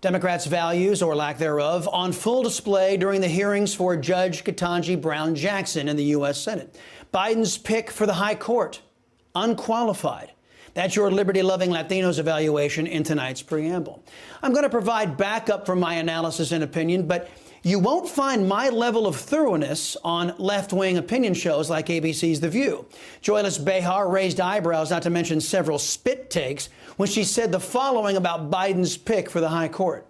Democrats' values, or lack thereof, on full display during the hearings for Judge Ketanji Brown Jackson in the U.S. Senate. Biden's pick for the high court, unqualified. That's your liberty-loving Latinos evaluation in tonight's preamble. I'm going to provide backup for my analysis and opinion, but you won't find my level of thoroughness on left-wing opinion shows like ABC's The View. Joyless Behar raised eyebrows, not to mention several spit takes, when she said the following about Biden's pick for the high court.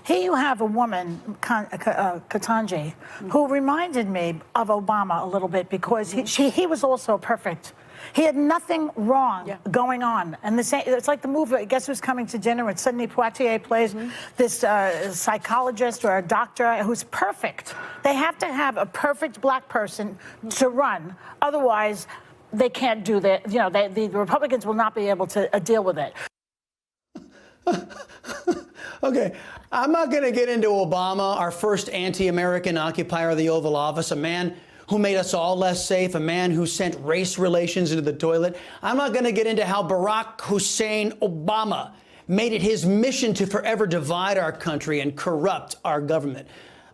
Here you have a woman, Ketanji, who reminded me of Obama a little bit because he was also perfect. He had nothing wrong going on. And it's like the movie, Guess Who's Coming to Dinner? And Sidney Poitier plays this psychologist or a doctor who's perfect. They have to have a perfect black person to run. Otherwise, they can't do that. You know, the Republicans will not be able to deal with it. Okay, I'm not going to get into Obama, our first anti-American occupier of the Oval Office, a man who made us all less safe, a man who sent race relations into the toilet. I'm not going to get into how Barack Hussein Obama made it his mission to forever divide our country and corrupt our government.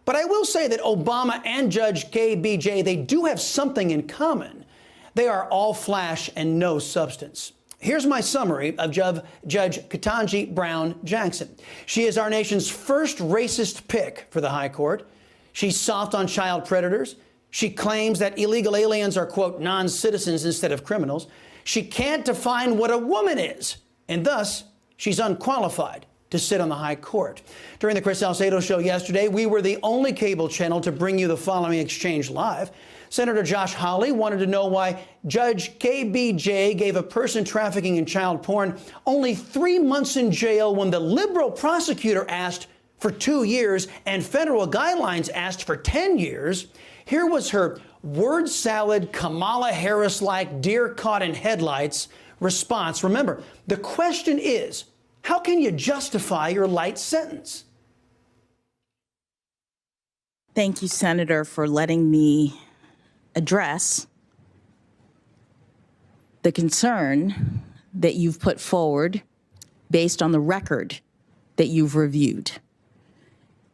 But I will say that Obama and Judge KBJ, they do have something in common. They are all flash and no substance. Here's my summary of Judge Ketanji Brown Jackson. She is our nation's first racist pick for the high court. She's soft on child predators. She claims that illegal aliens are, quote, non-citizens instead of criminals. She can't define what a woman is, and thus she's unqualified to sit on the high court. During the Chris Salcedo Show yesterday, we were the only cable channel to bring you the following exchange live. Senator Josh Hawley wanted to know why Judge KBJ gave a person trafficking in child porn only 3 months in jail when the liberal prosecutor asked for 2 years and federal guidelines asked for 10 years. Here was her word salad, Kamala Harris-like deer caught in headlights response. Remember, the question is, how can you justify your light sentence? Thank you, Senator, for letting me address the concern that you've put forward based on the record that you've reviewed.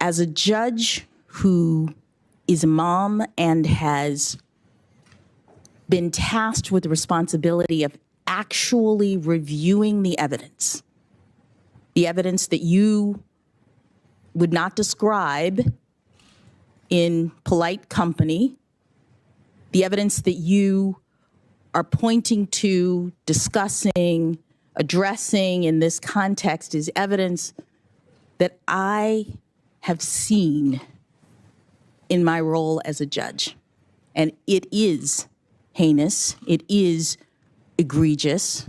As a judge who is a mom and has been tasked with the responsibility of actually reviewing the evidence that you would not describe in polite company, the evidence that you are pointing to, discussing, addressing in this context is evidence that I have seen in my role as a judge. And it is heinous, it is egregious.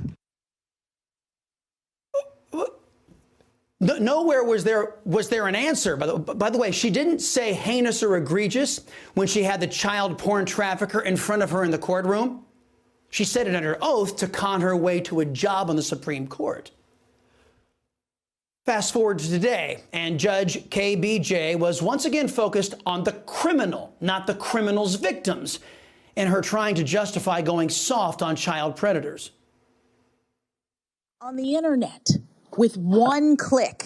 Nowhere was there an answer. By the way, she didn't say heinous or egregious when she had the child porn trafficker in front of her in the courtroom. She said it under oath to con her way to a job on the Supreme Court. Fast forward to today, and Judge KBJ was once again focused on the criminal, not the criminal's victims, in her trying to justify going soft on child predators. On the internet, with one click,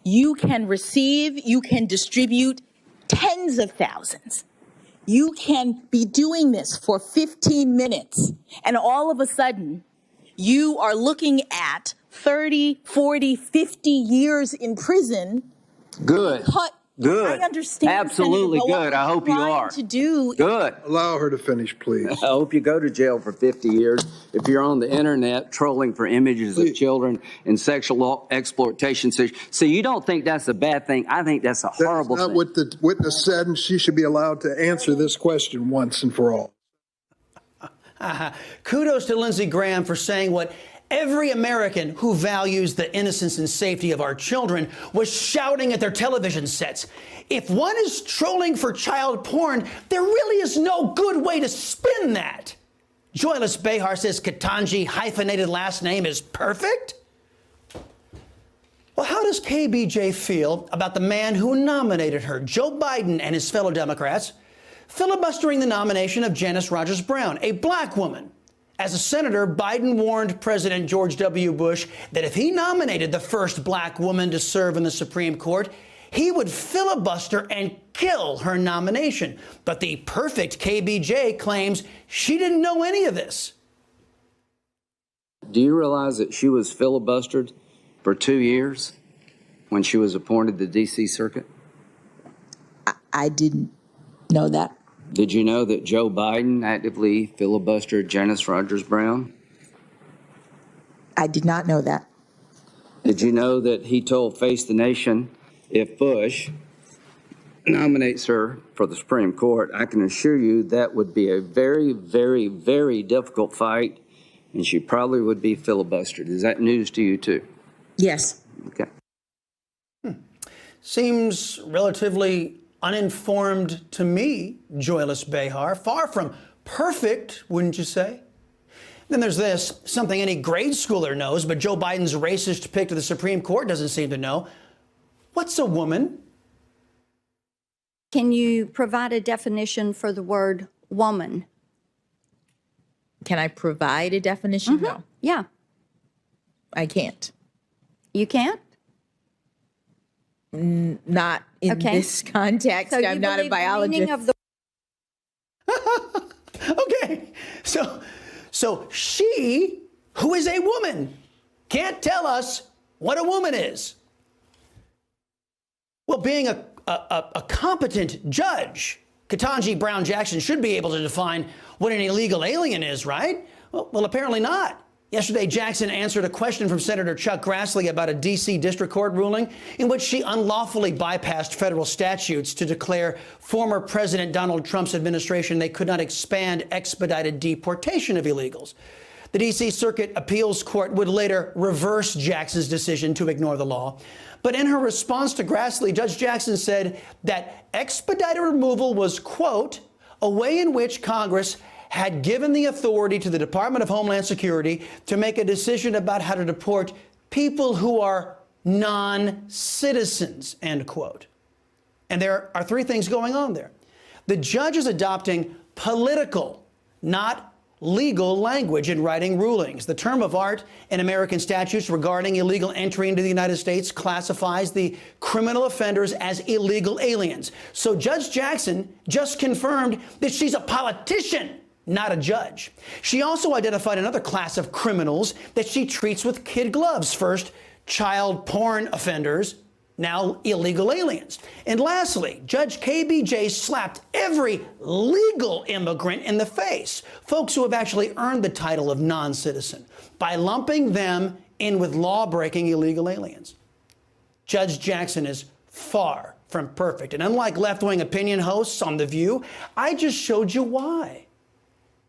you can receive, you can distribute tens of thousands. You can be doing this for 15 minutes, and all of a sudden, you are looking at 30, 40, 50 years in prison. Good. Good. I understand. Absolutely good. I hope you are. To do. Good. Allow her to finish, please. I hope you go to jail for 50 years if you're on the internet trolling for images of children and sexual exploitation. So you don't think that's a bad thing? I think that's a horrible thing. That's not what the witness said, and she should be allowed to answer this question once and for all. Kudos to Lindsey Graham for saying what every American who values the innocence and safety of our children was shouting at their television sets. If one is trolling for child porn, there really is no good way to spin that. Joyless Behar says Ketanji hyphenated last name is perfect? Well, how does KBJ feel about the man who nominated her, Joe Biden and his fellow Democrats, filibustering the nomination of Janice Rogers Brown, a black woman, As a senator, Biden warned President George W. Bush that if he nominated the first black woman to serve in the Supreme Court, he would filibuster and kill her nomination. But the perfect KBJ claims she didn't know any of this. Do you realize that she was filibustered for 2 years when she was appointed to the D.C. Circuit? I didn't know that. Did you know that Joe Biden actively filibustered Janice Rogers Brown? I did not know that. Did you know that he told Face the Nation if Bush nominates her for the Supreme Court, I can assure you that would be a very, very, very difficult fight, and she probably would be filibustered. Is that news to you, too? Yes. Okay. Seems relatively uninformed to me, Joyless Behar. Far from perfect, wouldn't you say? Then there's this, something any grade schooler knows, but Joe Biden's racist pick to the Supreme Court doesn't seem to know. What's a woman? Can you provide a definition for the word woman? Can I provide a definition? No, Yeah. I can't. You can't? Not in Okay. this context. So you I'm not a believe the meaning biologist. of the Okay, so she, who is a woman, can't tell us what a woman is. Well, being a competent judge, Ketanji Brown Jackson should be able to define what an illegal alien is, right? Well, apparently not. Yesterday, Jackson answered a question from Senator Chuck Grassley about a D.C. District Court ruling in which she unlawfully bypassed federal statutes to declare former President Donald Trump's administration they could not expand expedited deportation of illegals. The D.C. Circuit Appeals Court would later reverse Jackson's decision to ignore the law. But in her response to Grassley, Judge Jackson said that expedited removal was, quote, a way in which Congress had given the authority to the Department of Homeland Security to make a decision about how to deport people who are non-citizens, end quote. And there are three things going on there. The judge is adopting political, not legal language in writing rulings. The term of art in American statutes regarding illegal entry into the United States classifies the criminal offenders as illegal aliens. So Judge Jackson just confirmed that she's a politician, not a judge. She also identified another class of criminals that she treats with kid gloves. First, child porn offenders, now illegal aliens. And lastly, Judge KBJ slapped every legal immigrant in the face, folks who have actually earned the title of non-citizen, by lumping them in with law-breaking illegal aliens. Judge Jackson is far from perfect. And unlike left-wing opinion hosts on The View, I just showed you why.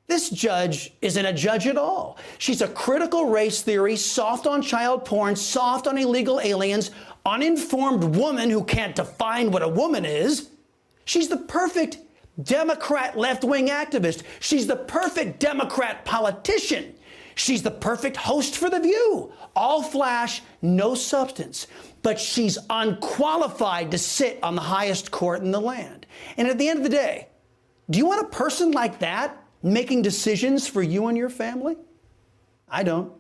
This judge isn't a judge at all. She's a critical race theory, soft on child porn, soft on illegal aliens, uninformed woman who can't define what a woman is. She's the perfect Democrat left-wing activist. She's the perfect Democrat politician. She's the perfect host for The View. All flash, no substance. But she's unqualified to sit on the highest court in the land. And at the end of the day, do you want a person like that making decisions for you and your family? I don't.